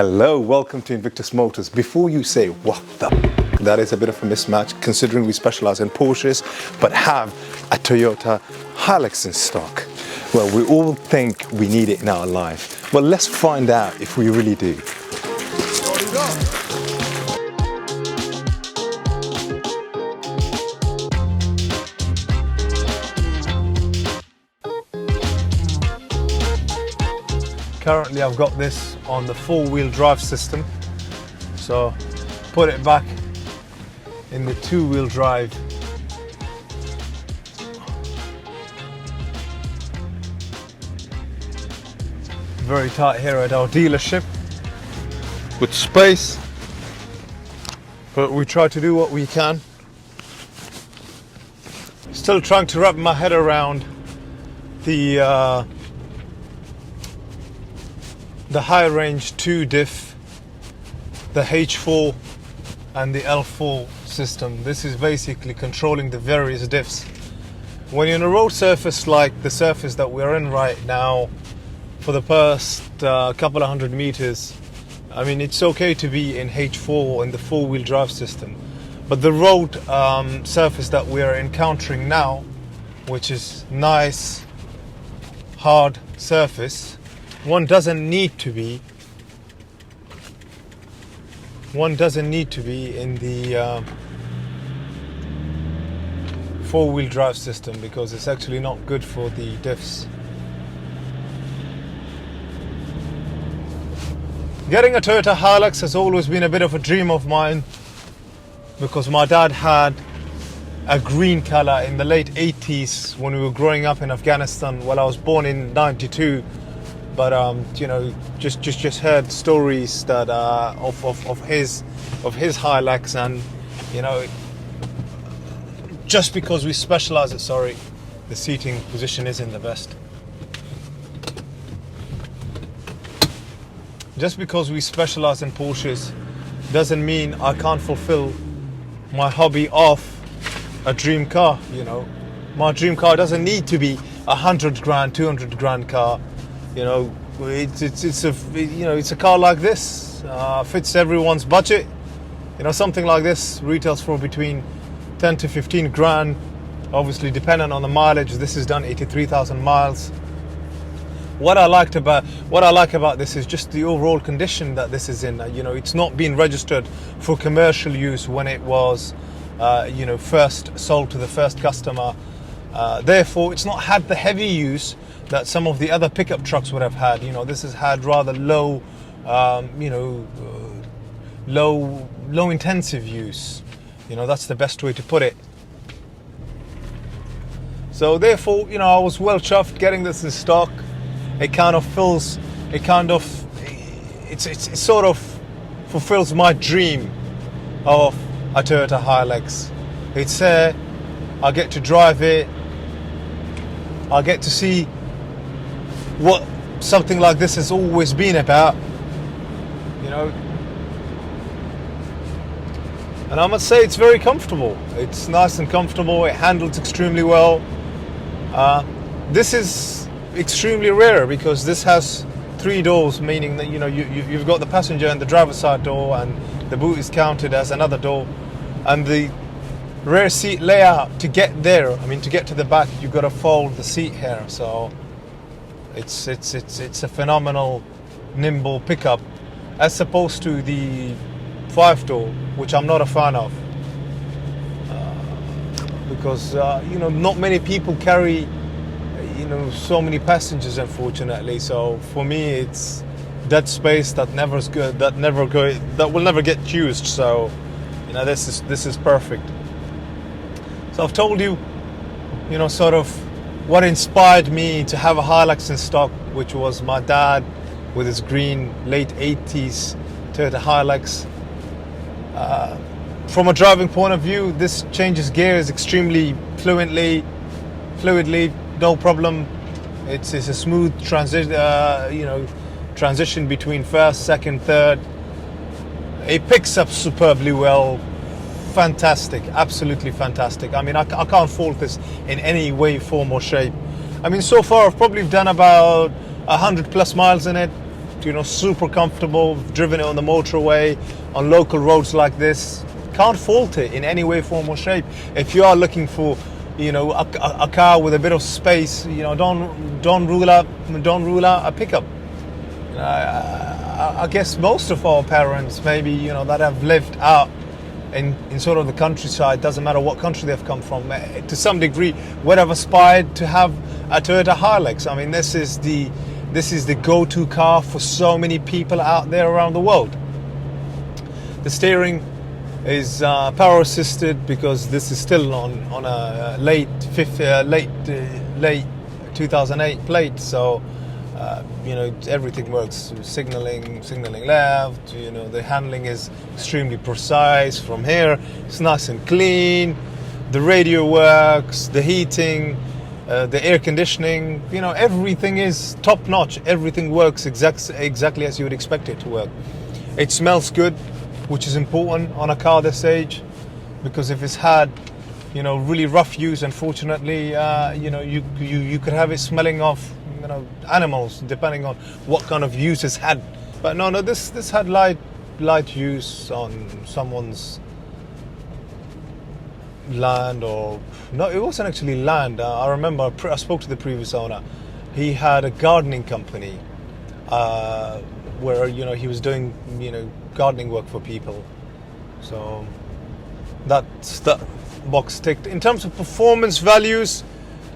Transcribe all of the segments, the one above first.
Hello, welcome to Invictus Motors. Before you say, what the that is a bit of a mismatch considering we specialize in Porsches but have a Toyota Hilux in stock. Well, we all think we need it in our life. Well, let's find out if we really do. Currently I've got this on the four-wheel drive system, so put it back in the two-wheel drive. Very tight here at our dealership with space, but we try to do what we can. Still trying to wrap my head around the high range 2 diff, the H4 and the L4 system. This is basically controlling the various diffs. When you're on a road surface like the surface that we're in right now, for the first couple of 100 meters, I mean, it's okay to be in H4 in the four-wheel drive system. But the road surface that we're encountering now, which is nice, hard surface, one doesn't need to be in the four-wheel drive system because it's actually not good for the diffs. Getting a Toyota Hilux has always been a bit of a dream of mine because my dad had a green color in the late 80s when we were growing up in Afghanistan. Well, I was born in 92. But you know, just heard stories that of his Hilux, and you know, just because we specialize the seating position isn't the best. Just because we specialize in Porsches doesn't mean I can't fulfill my hobby of a dream car. You know, my dream car doesn't need to be 100 grand, 200 grand car. You know, it's a car like this, fits everyone's budget. You know, something like this retails for between 10 to 15 grand, obviously dependent on the mileage. This is done 83,000 miles. What I like about this is just the overall condition that this is in. You know, it's not been registered for commercial use when it was, you know, first sold to the first customer. Therefore, it's not had the heavy use that some of the other pickup trucks would have had. You know, this has had rather low, low intensive use. You know, that's the best way to put it. So therefore, you know, I was well chuffed getting this in stock. It sort of fulfills my dream of a Toyota Hilux. It's here, I get to drive it, I get to see what something like this has always been about, you know. And I must say it's very comfortable. It's nice and comfortable. It handles extremely well. This is extremely rare because this has 3 doors, meaning that, you know, you've got the passenger and the driver's side door, and the boot is counted as another door. And the rear seat layout, to get there, I mean, to get to the back, you've got to fold the seat here. So it's a phenomenal nimble pickup as opposed to the 5-door, which I'm not a fan of, because you know, not many people carry, you know, so many passengers, unfortunately. So for me, it's dead space that will never get used. So, you know, this is perfect. So I've told you, you know, sort of what inspired me to have a Hilux in stock, which was my dad with his green late 80s Toyota Hilux. From a driving point of view, this changes gears extremely fluidly, no problem. It's a smooth transition, you know, transition between first, second, third. It picks up superbly well. Fantastic, absolutely fantastic. I mean, I can't fault this in any way, form or shape. I mean, so far I've probably done about 100 plus miles in it. super comfortable, driven it on the motorway, on local roads like this. Can't fault it in any way, form or shape. If you are looking for, a car with a bit of space, don't rule out a pickup. I guess most of our parents, maybe, that have lived out in sort of the countryside, doesn't matter what country they've come from, to some degree would have aspired to have a Toyota Hilux. I mean, this is the go-to car for so many people out there around the world. The steering is power assisted, because this is still on a late 2008 plate, so everything works. Signaling left, the handling is extremely precise from here. It's nice and clean. The radio works, the heating, the air conditioning, everything is top notch. Everything works exactly as you would expect it to work. It smells good, which is important on a car this age, because if it's had really rough use, unfortunately, you could have it smelling of animals, depending on what kind of use it's had. But no, this had light use on someone's land, or no, it wasn't actually land. I remember I spoke to the previous owner. He had a gardening company where he was doing gardening work for people. So that's that box ticked. In terms of performance values,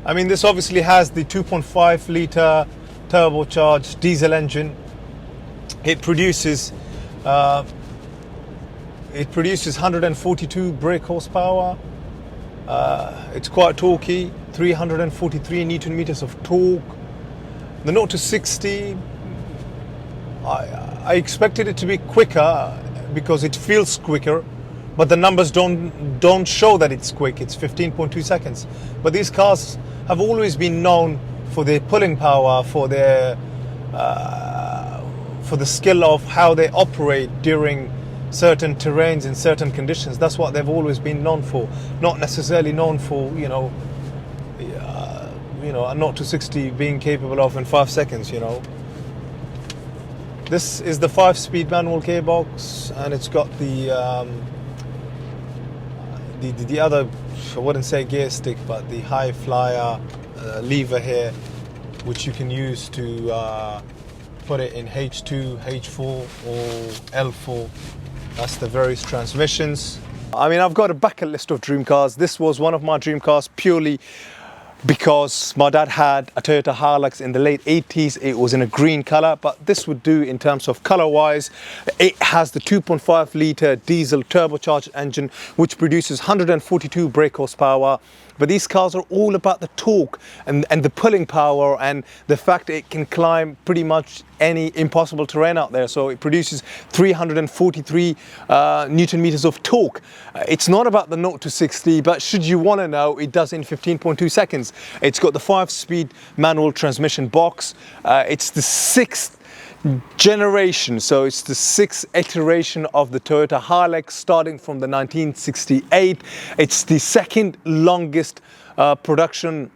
I mean, this obviously has the 2.5 litre turbocharged diesel engine. It produces 142 brake horsepower. It's quite torquey, 343 Newton meters of torque. The 0 to 60, I expected it to be quicker because it feels quicker, but the numbers don't show that it's quick. It's 15.2 seconds. But these cars have always been known for their pulling power, for their for the skill of how they operate during certain terrains in certain conditions. That's what they've always been known for, not necessarily known for a 0 to 60 being capable of in 5 seconds. This is the 5-speed manual gearbox, and it's got the other, I wouldn't say gear stick, but the high flyer lever here, which you can use to put it in H2, H4 or L4. That's the various transmissions. I mean, I've got a bucket list of dream cars. This was one of my dream cars purely because my dad had a Toyota Hilux in the late 80s. It was in a green color, but this would do in terms of color wise. It has the 2.5 litre diesel turbocharged engine, which produces 142 brake horsepower. But these cars are all about the torque and the pulling power, and the fact it can climb pretty much any impossible terrain out there. So it produces 343 Newton meters of torque. It's not about the 0 to 60, but should you want to know, it does in 15.2 seconds. It's got the 5-speed manual transmission box. It's the 6th generation, so it's the 6th iteration of the Toyota Hilux, starting from the 1968. It's the second longest production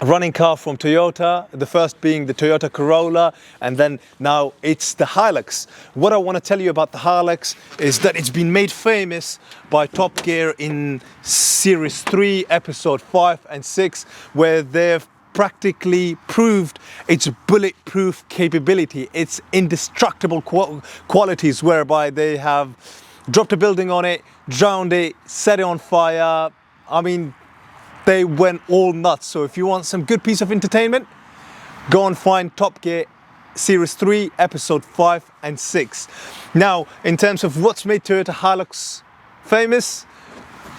running car from Toyota, the first being the Toyota Corolla, and then now it's the Hilux. What I want to tell you about the Hilux is that it's been made famous by Top Gear in Series 3, Episode 5 and 6, where they've practically proved its bulletproof capability, its indestructible qualities, whereby they have dropped a building on it, drowned it, set it on fire. I mean, they went all nuts. So if you want some good piece of entertainment, go and find Top Gear Series 3, Episode 5 and 6. Now, in terms of what's made Toyota Hilux famous,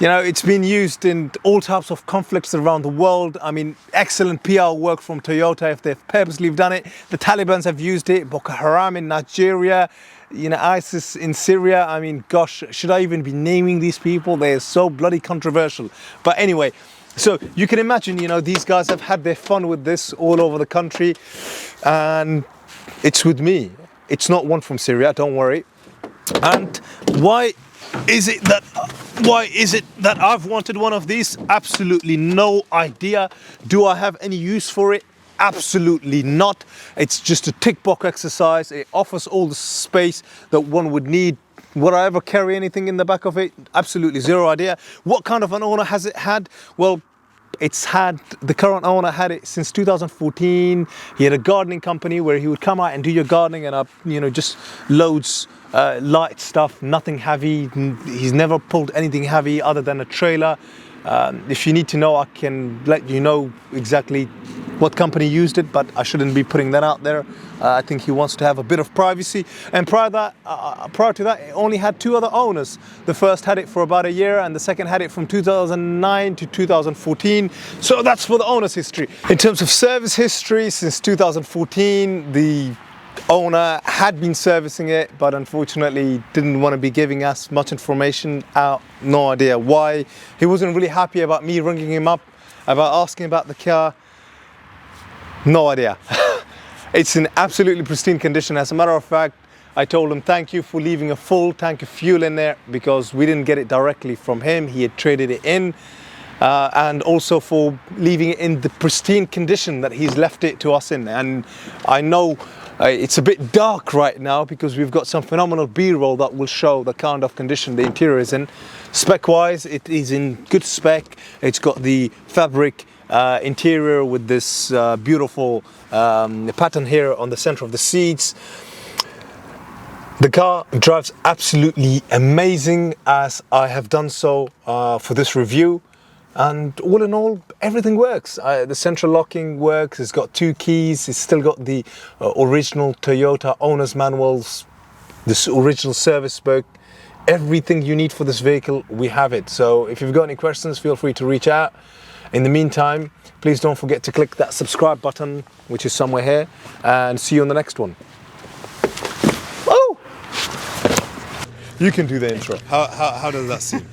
it's been used in all types of conflicts around the world. I mean, excellent PR work from Toyota if they've purposely done it. The Taliban have used it, Boko Haram in Nigeria, ISIS in Syria. I mean, gosh, should I even be naming these people? They're so bloody controversial. But anyway, so you can imagine, these guys have had their fun with this all over the country, and it's with me. It's not one from Syria, don't worry. And why is it that I've wanted one of these? Absolutely no idea. Do I have any use for it? Absolutely not. It's just a tick box exercise. It offers all the space that one would need. Would I ever carry anything in the back of it? Absolutely zero idea. What kind of an owner has it had? Well, the current owner had it since 2014. He had a gardening company where he would come out and do your gardening and just loads light stuff, nothing heavy. He's never pulled anything heavy other than a trailer. If you need to know, I can let you know exactly what company used it, but I shouldn't be putting that out there. I think he wants to have a bit of privacy. And prior to that, it only had 2 other owners. The first had it for about a year, and the second had it from 2009 to 2014. So that's for the owner's history. In terms of service history, since 2014, the owner had been servicing it, but unfortunately didn't want to be giving us much information out. No idea why. He wasn't really happy about me ringing him up about asking about the car. No idea. It's in absolutely pristine condition. As a matter of fact, I told him thank you for leaving a full tank of fuel in there, because we didn't get it directly from him. He had traded it in. And also for leaving it in the pristine condition that he's left it to us in. And I know it's a bit dark right now because we've got some phenomenal B-roll that will show the kind of condition the interior is in. Spec-wise, it is in good spec. It's got the fabric interior with this beautiful pattern here on the center of the seats. The car drives absolutely amazing, as I have done so for this review. And all in all, everything works. The central locking works. It's got 2 keys. It's still got the original Toyota owner's manuals, this original service book. Everything you need for this vehicle, we have it. So if you've got any questions, feel free to reach out. In the meantime, please don't forget to click that subscribe button, which is somewhere here, and see you on the next one. Oh! You can do the intro. How does that seem?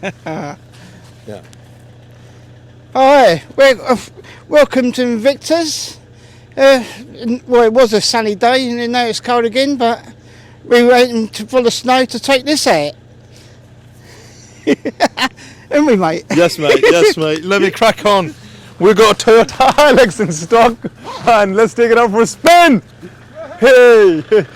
Yeah. Hi, welcome to Invictus. Well, it was a sunny day and now it's cold again, but we were waiting for the snow to take this out. Haven't we, mate? Yes, mate. Yes, mate. Let me crack on. We've got a Toyota Hilux in stock, and let's take it out for a spin. Hey!